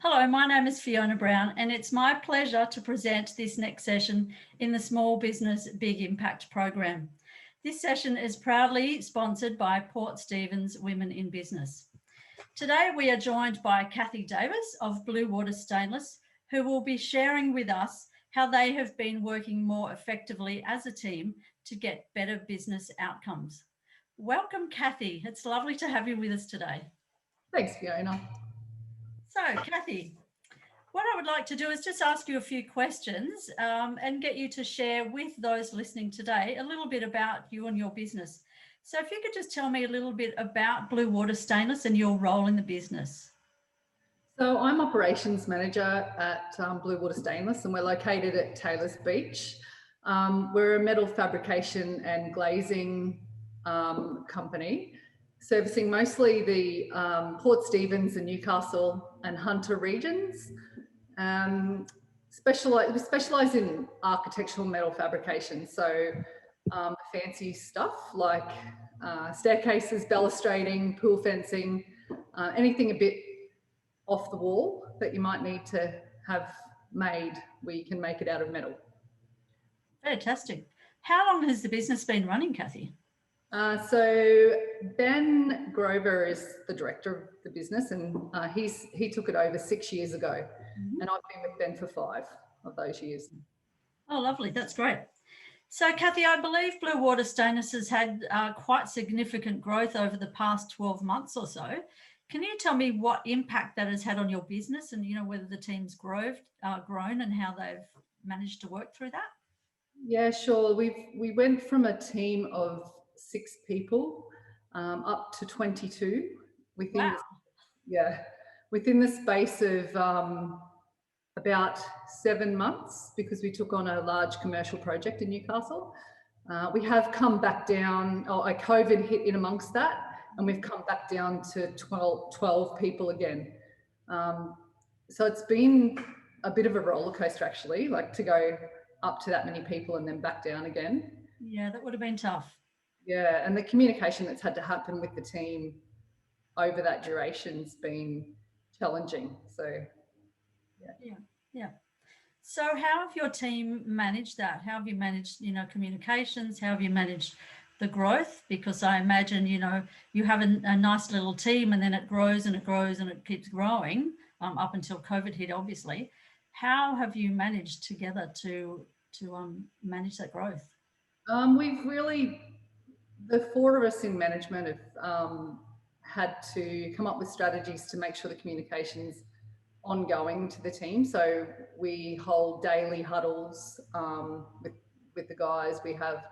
Hello, my name is Fiona Brown, and it's my pleasure to present this next session in the Small Business Big Impact program. This session is proudly sponsored by Port Stephens Women in Business. Today, we are joined by Cathy Davis of Blue Water Stainless, who will be sharing with us how they have been working more effectively as a team to get better business outcomes. Welcome, Cathy. It's lovely to have you with us today. Thanks, Fiona. So, Cathy, what I would like to do is just ask you a few questions and get you to share with those listening today a little bit about you and your business. So if you could just tell me a little bit about Blue Water Stainless and your role in the business. So I'm operations manager at Blue Water Stainless, and we're located at Taylor's Beach. We're a metal fabrication and glazing company, servicing mostly the Port Stephens and Newcastle and Hunter regions. We specialise in architectural metal fabrication, so fancy stuff like staircases, balustrading, pool fencing, anything a bit off the wall that you might need to have made, we can make it out of metal. Fantastic. How long has the business been running, Cathy? So Ben Grover is the director of the business, and he took it over 6 years ago, and I've been with Ben for 5 of those years. Oh, lovely. That's great. So, Cathy, I believe Blue Water Stainless has had quite significant growth over the past 12 months or so. Can you tell me what impact that has had on your business and, whether the team's grown and how they've managed to work through that? Yeah, sure. We went from a team of 6 people up to 22 within within the space of about 7 months, because we took on a large commercial project in Newcastle. We have come back down. COVID hit in amongst that, and we've come back down to 12 people again. So it's been a bit of a roller coaster, actually, like to go up to that many people and then back down again. Yeah, that would have been tough. Yeah, and the communication that's had to happen with the team over that duration's been challenging. So, yeah. So how have your team managed that? How have you managed, communications? How have you managed the growth? Because I imagine, you have a nice little team, and then it grows and it grows and it keeps growing up until COVID hit, obviously. How have you managed together to manage that growth? We've really, the 4 of us in management have had to come up with strategies to make sure the communication's ongoing to the team. So we hold daily huddles with the guys. We have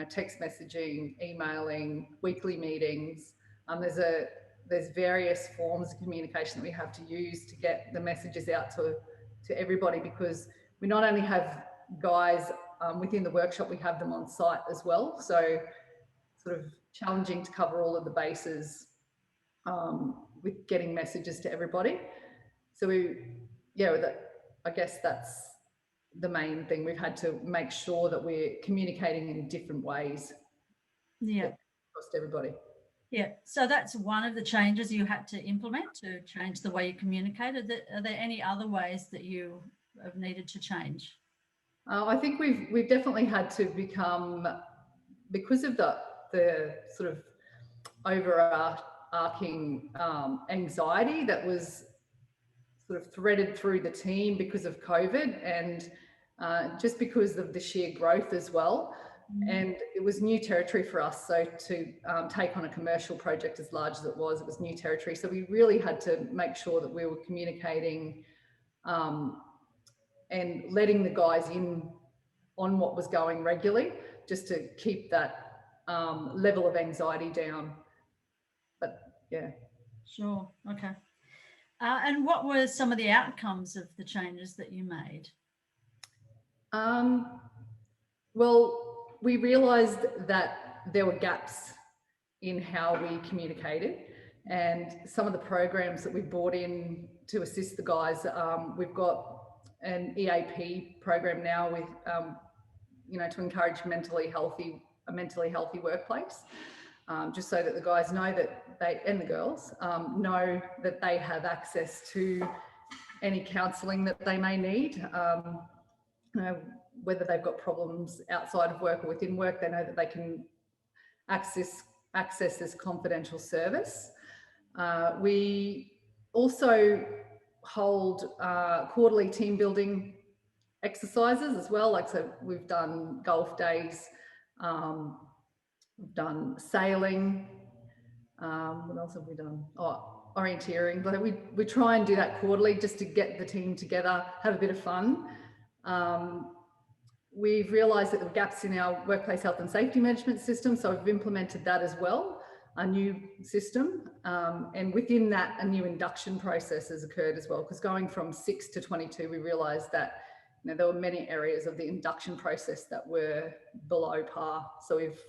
text messaging, emailing, weekly meetings. There's various forms of communication that we have to use to get the messages out to everybody, because we not only have guys within the workshop, we have them on site as well. So sort of challenging to cover all of the bases with getting messages to everybody. So I guess that's the main thing. We've had to make sure that we're communicating in different ways. Yeah. Across everybody. Yeah. So that's one of the changes you had to implement to change the way you communicated. Are there any other ways that you have needed to change? I think we've definitely had to become, because of the sort of overarching anxiety that was sort of threaded through the team because of COVID, and just because of the sheer growth as well. And it was new territory for us. So to take on a commercial project as large as it was new territory. So we really had to make sure that we were communicating and letting the guys in on what was going regularly, just to keep that level of anxiety down. But yeah. Sure. Okay. And what were some of the outcomes of the changes that you made? Well, we realised that there were gaps in how we communicated, and some of the programs that we brought in to assist the guys. We've got an EAP program now with, to encourage a mentally healthy workplace. Just so that the guys know that and the girls know that they have access to any counselling that they may need. You know, whether they've got problems outside of work or within work, they know that they can access this confidential service. We also hold quarterly team building exercises as well. Like, so we've done golf days, we've done sailing. What else have we done? Oh, orienteering. But we try and do that quarterly just to get the team together, have a bit of fun. We've realised that there were gaps in our workplace health and safety management system, so we've implemented that as well, a new system. And within that, a new induction process has occurred as well, because going from 6 to 22, we realised that, you know, there were many areas of the induction process that were below par. So we've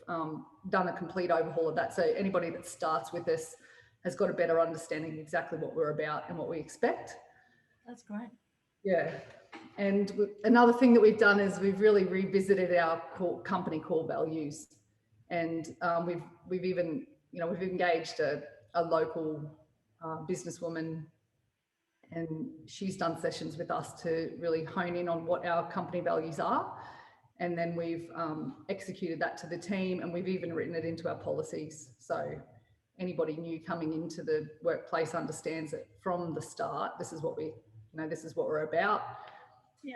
done a complete overhaul of that. So anybody that starts with us has got a better understanding of exactly what we're about and what we expect. That's great. Yeah. And another thing that we've done is we've really revisited our company core values, and we've even, you know, we've engaged a local businesswoman, and she's done sessions with us to really hone in on what our company values are, and then we've executed that to the team, and we've even written it into our policies. So anybody new coming into the workplace understands that from the start, this is what we, you know, this is what we're about. Yeah.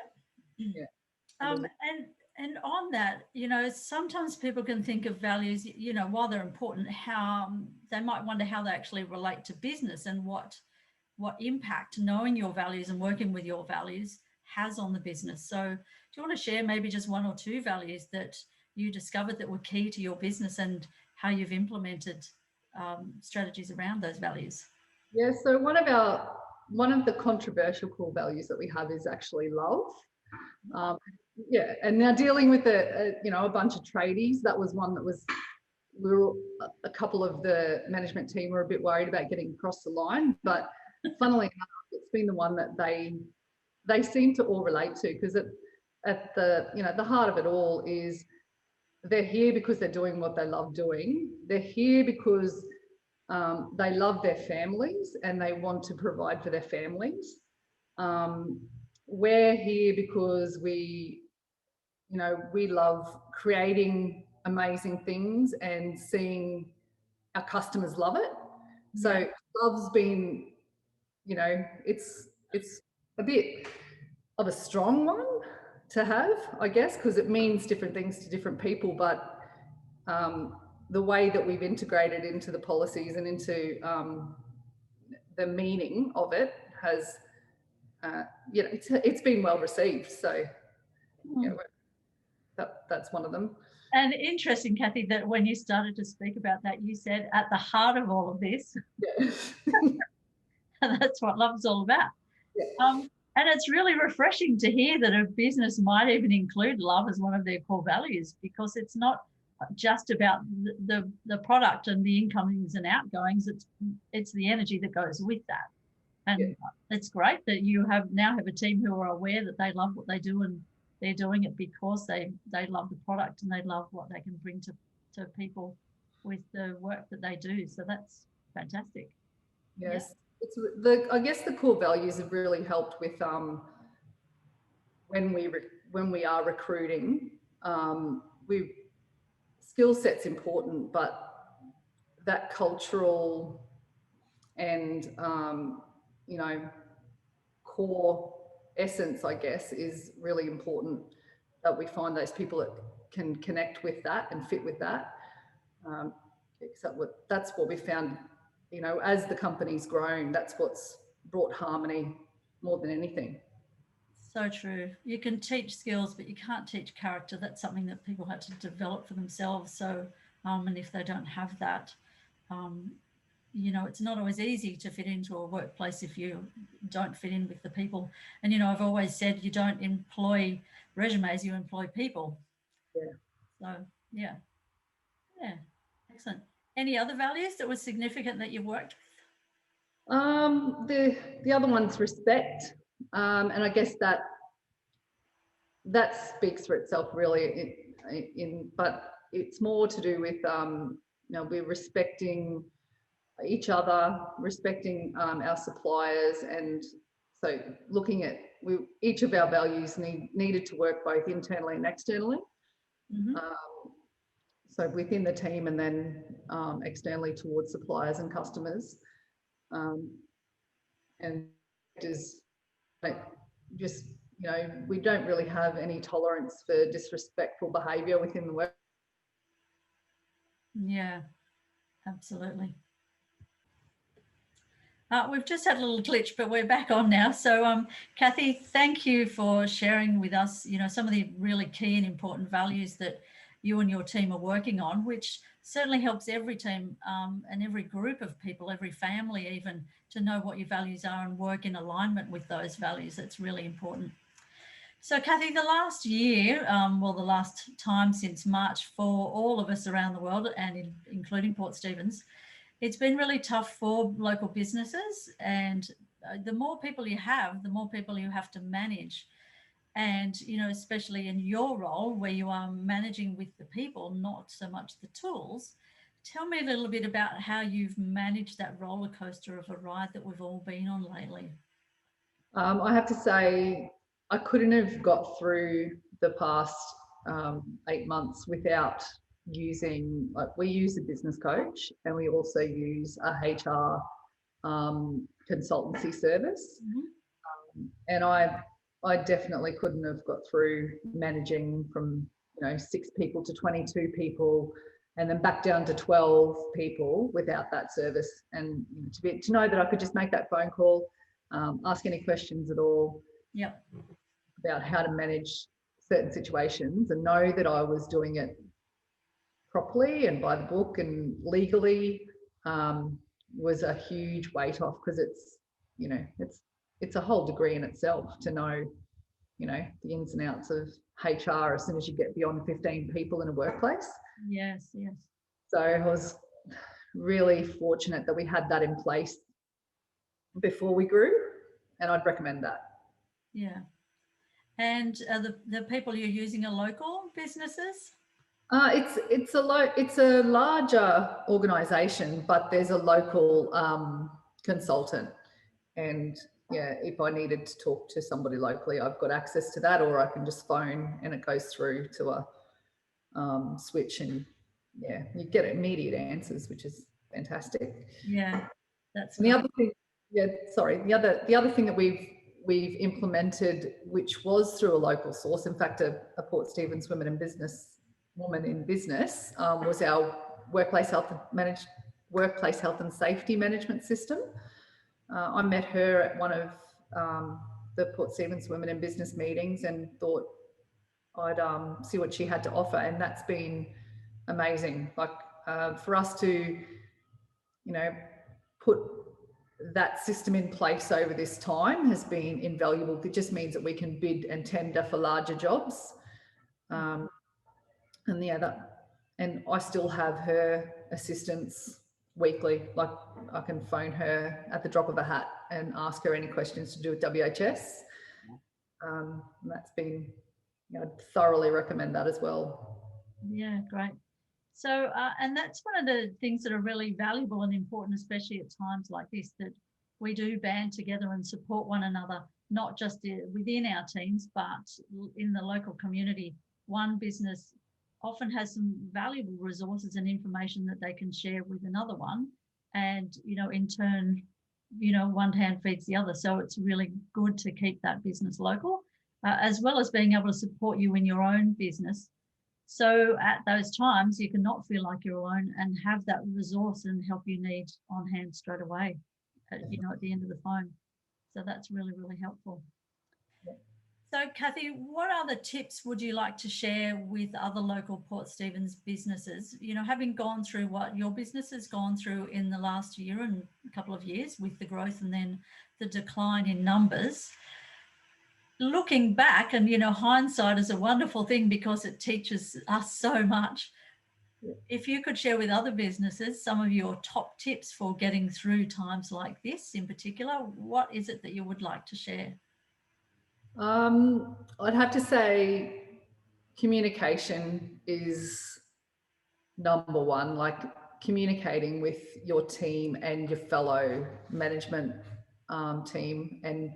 Yeah. And on that, you know, sometimes people can think of values, you know, while they're important, how they might wonder how they actually relate to business and what impact knowing your values and working with your values has on the business. So do you want to share maybe just one or two values that you discovered that were key to your business and how you've implemented strategies around those values? Yeah, so one of the controversial core values that we have is actually love. Yeah, and now dealing with you know, a bunch of tradies, that was one that a couple of the management team were a bit worried about getting across the line, but funnily enough, it's been the one that they seem to all relate to, because at the, you know, the heart of it all is they're here because they're doing what they love doing. They're here because they love their families and they want to provide for their families. We're here because we love creating amazing things and seeing our customers love it. So love's been, you know, it's a bit of a strong one to have, I guess, because it means different things to different people, but the way that we've integrated into the policies and into the meaning of it has, you know, it's been well received. So yeah, that's one of them. And interesting, Cathy, that when you started to speak about that, you said at the heart of all of this, yeah. that's what love's all about. Yeah. And it's really refreshing to hear that a business might even include love as one of their core values, because it's not just about the product and the incomings and outgoings. It's the energy that goes with that. And it's great that you now have a team who are aware that they love what they do, and they're doing it because they love the product and they love what they can bring to people with the work that they do. So that's fantastic. Yes. It's I guess the core values have really helped with when we are recruiting. Skill set's important, but that cultural and you know, core essence, I guess, is really important, that we find those people that can connect with that and fit with that. That's what we found, you know, as the company's grown, that's what's brought harmony more than anything. So true. You can teach skills, but you can't teach character. That's something that people had to develop for themselves. So, and if they don't have that, you know, it's not always easy to fit into a workplace if you don't fit in with the people. And, you know, I've always said you don't employ resumes, you employ people. Yeah. So, yeah. Excellent. Any other values that were significant that you worked with? The other one's respect. And I guess that speaks for itself really but it's more to do with, you know, we're respecting each other, respecting our suppliers, and So looking at each of our values needed to work both internally and externally. Mhm. So within the team and then externally towards suppliers and customers. And just, we don't really have any tolerance for disrespectful behaviour within the work. Yeah, absolutely. We've just had a little glitch, but we're back on now. So, Cathy, thank you for sharing with us, some of the really key and important values that you and your team are working on, which certainly helps every team and every group of people, every family even, to know what your values are and work in alignment with those values. That's really important. So, Cathy, the last year, the last time since March for all of us around the world and including Port Stephens, it's been really tough for local businesses, and the more people you have, the more people you have to manage. And, especially in your role where you are managing with the people, not so much the tools. Tell me a little bit about how you've managed that roller coaster of a ride that we've all been on lately. I have to say, I couldn't have got through the past 8 months without using, we use a business coach and we also use a HR consultancy service. And I definitely couldn't have got through managing from 6 people to 22 people and then back down to 12 people without that service. And to know that I could just make that phone call, ask any questions at all about how to manage certain situations and know that I was doing it properly and by the book and legally, was a huge weight off, because it's a whole degree in itself to know the ins and outs of HR as soon as you get beyond 15 people in a workplace. Yes. So I was really fortunate that we had that in place before we grew, and I'd recommend that. Yeah. And the people you're using are local businesses? It's a larger organisation, but there's a local consultant, and if I needed to talk to somebody locally, I've got access to that, or I can just phone and it goes through to a switch, and you get immediate answers, which is fantastic. Yeah, that's and the other thing. The other thing that we've implemented, which was through a local source, in fact, a Port Stephens woman in business, was our workplace health and safety management system. I met her at one of the Port Stephens Women in Business meetings and thought I'd see what she had to offer, and that's been amazing. For us to, put that system in place over this time has been invaluable. It just means that we can bid and tender for larger jobs. And I still have her assistance weekly. Like, I can phone her at the drop of a hat and ask her any questions to do with WHS. And that's been, I'd thoroughly recommend that as well. Yeah, great. So, and that's one of the things that are really valuable and important, especially at times like this, that we do band together and support one another, not just within our teams, but in the local community. One business often has some valuable resources and information that they can share with another one. And, in turn, one hand feeds the other. So it's really good to keep that business local, as well as being able to support you in your own business. So at those times, you can not feel like you're alone and have that resource and help you need on hand straight away, at the end of the phone. So that's really, really helpful. So, Cathy, what other tips would you like to share with other local Port Stephens businesses? Having gone through what your business has gone through in the last year and a couple of years with the growth and then the decline in numbers. Looking back, and hindsight is a wonderful thing because it teaches us so much. If you could share with other businesses some of your top tips for getting through times like this in particular, what is it that you would like to share? I'd have to say communication is number one, like communicating with your team and your fellow management team, and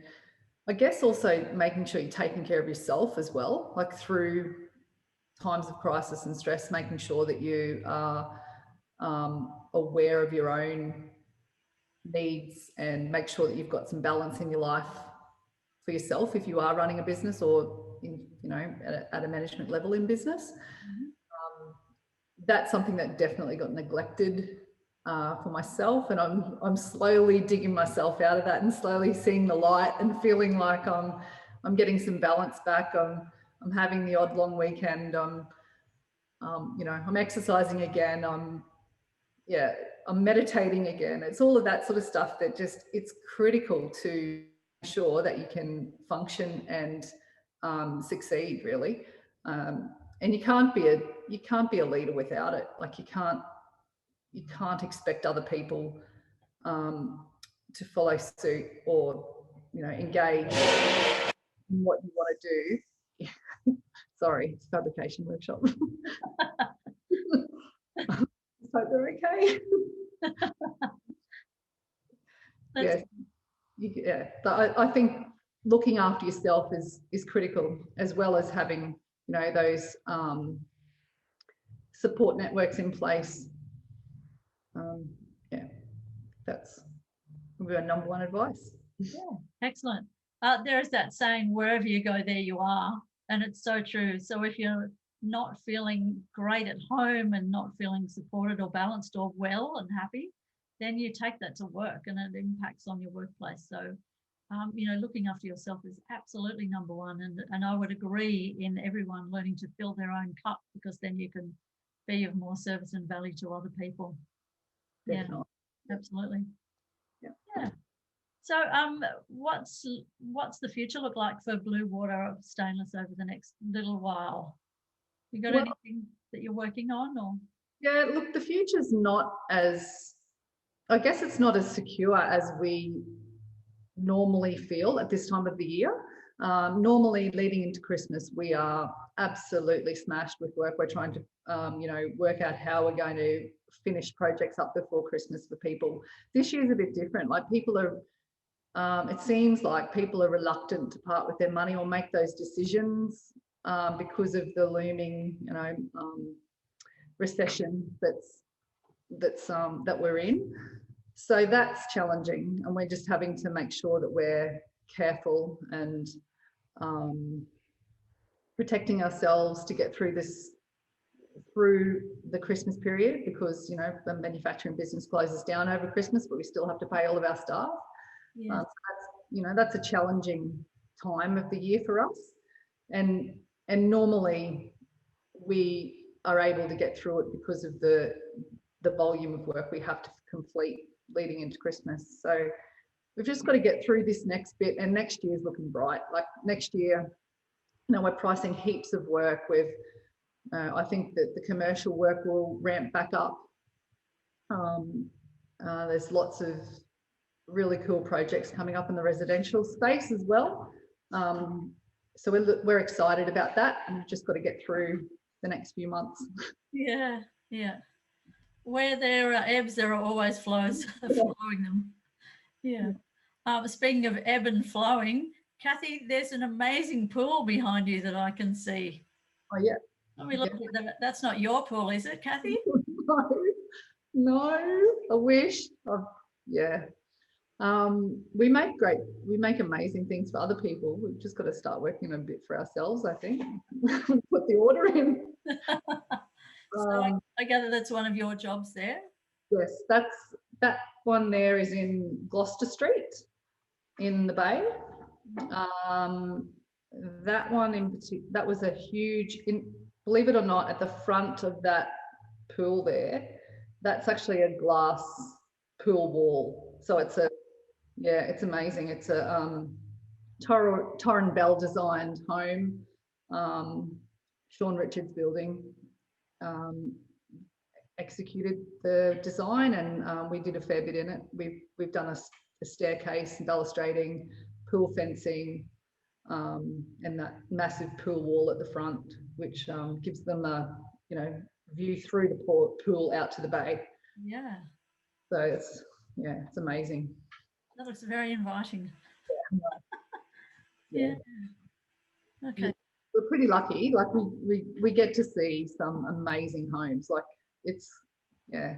I guess also making sure you're taking care of yourself as well, like through times of crisis and stress, making sure that you are aware of your own needs and make sure that you've got some balance in your life for yourself if you are running a business or in, at a management level in business. That's something that definitely got neglected for myself, and I'm slowly digging myself out of that and slowly seeing the light and feeling like I'm getting some balance back. I'm having the odd long weekend. I'm exercising again. I'm meditating again. It's all of that sort of stuff that it's critical to ensure that you can function and succeed, really. And you can't be a leader without it. Like you can't expect other people to follow suit or engage in what you want to do. Sorry, it's fabrication workshop. Hope they're okay. I think looking after yourself is critical, as well as having those support networks in place. That's our number one advice. Yeah, excellent. There is that saying, wherever you go, there you are. And it's so true. So if you're not feeling great at home and not feeling supported or balanced or well and happy, then you take that to work and it impacts on your workplace. So, looking after yourself is absolutely number one. And I would agree in everyone learning to fill their own cup, because then you can be of more service and value to other people. Definitely. Yeah, absolutely. Yeah. So, what's the future look like for Blue Water Stainless over the next little while? You got anything that you're working on, or? Yeah, look, the future's not as, I guess it's not as secure as we normally feel at this time of the year. Normally leading into Christmas, we are absolutely smashed with work. We're trying to, work out how we're going to finish projects up before Christmas for people. This year's a bit different. Like people are, it seems like people are reluctant to part with their money or make those decisions because of the looming, recession that we're in. So that's challenging, and we're just having to make sure that we're careful and protecting ourselves to get through the Christmas period, because the manufacturing business closes down over Christmas, but we still have to pay all of our staff. Yeah. So that's a challenging time of the year for us, and normally we are able to get through it because of the volume of work we have to complete leading into Christmas. So we've just got to get through this next bit, and next year's looking bright. Like next year, we're pricing heaps of work. I think that the commercial work will ramp back up. There's lots of really cool projects coming up in the residential space as well. So we're excited about that, and we've just got to get through the next few months. Yeah. Where there are ebbs, there are always flows, flowing them. Yeah. Speaking of ebb and flowing, Cathy, there's an amazing pool behind you that I can see. Oh yeah. Let me look at that. That's not your pool, is it, Cathy? No, I wish. Yeah. We make amazing things for other people. We've just got to start working a bit for ourselves, I think. Put the order in. So I gather that's one of your jobs there. Yes, that one there is in Gloucester Street in the Bay. That one in particular, that was a huge, believe it or not, at the front of that pool there, that's actually a glass pool wall. So it's amazing. It's a Torren Bell designed home, Sean Richards building. Executed the design, and we did a fair bit in it. We've done a staircase and balustrating, pool fencing, and that massive pool wall at the front, which gives them a view through the pool out to the bay. Yeah. So it's amazing. That looks very inviting. Yeah. Okay. We're pretty lucky. Like we get to see some amazing homes. Like it's, yeah.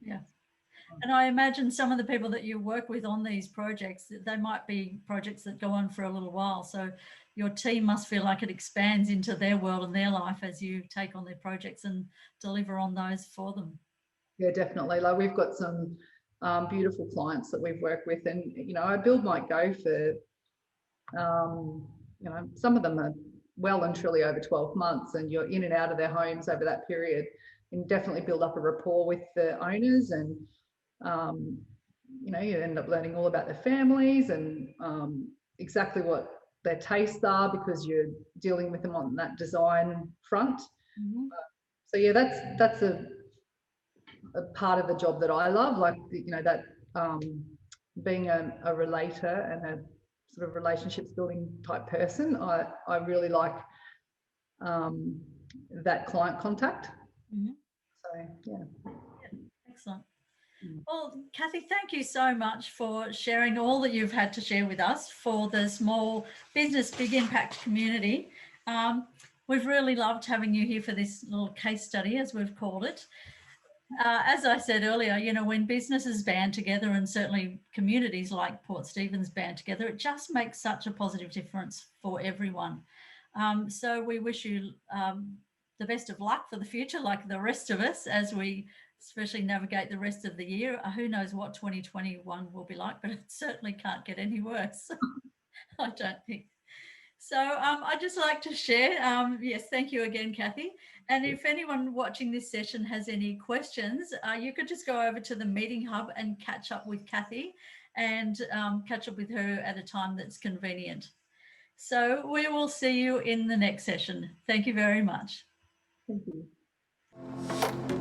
Yeah. And I imagine some of the people that you work with on these projects, they might be projects that go on for a little while. So your team must feel like it expands into their world and their life as you take on their projects and deliver on those for them. Yeah, definitely. Like we've got some beautiful clients that we've worked with, and you know, a build might go for, you know, some of them are well and truly over 12 months, and you're in and out of their homes over that period, and definitely build up a rapport with the owners, and you know, you end up learning all about their families and exactly what their tastes are because you're dealing with them on that design front. Mm-hmm. So yeah, that's a part of the job that I love, like, you know, that being a relator and a sort of relationships building type person, I really like that client contact. Mm-hmm. So yeah. Excellent. Well, Cathy, thank you so much for sharing all that you've had to share with us for the small business big impact community. We've really loved having you here for this little case study, as we've called it. As I said earlier, you know, when businesses band together, and certainly communities like Port Stephens band together, it just makes such a positive difference for everyone. So we wish you the best of luck for the future, like the rest of us, as we especially navigate the rest of the year. Who knows what 2021 will be like, but it certainly can't get any worse. I don't think. So I'd just like to share, yes, thank you again, Cathy. And if anyone watching this session has any questions, you could just go over to the Meeting Hub and catch up with Cathy and catch up with her at a time that's convenient. So we will see you in the next session. Thank you very much. Thank you.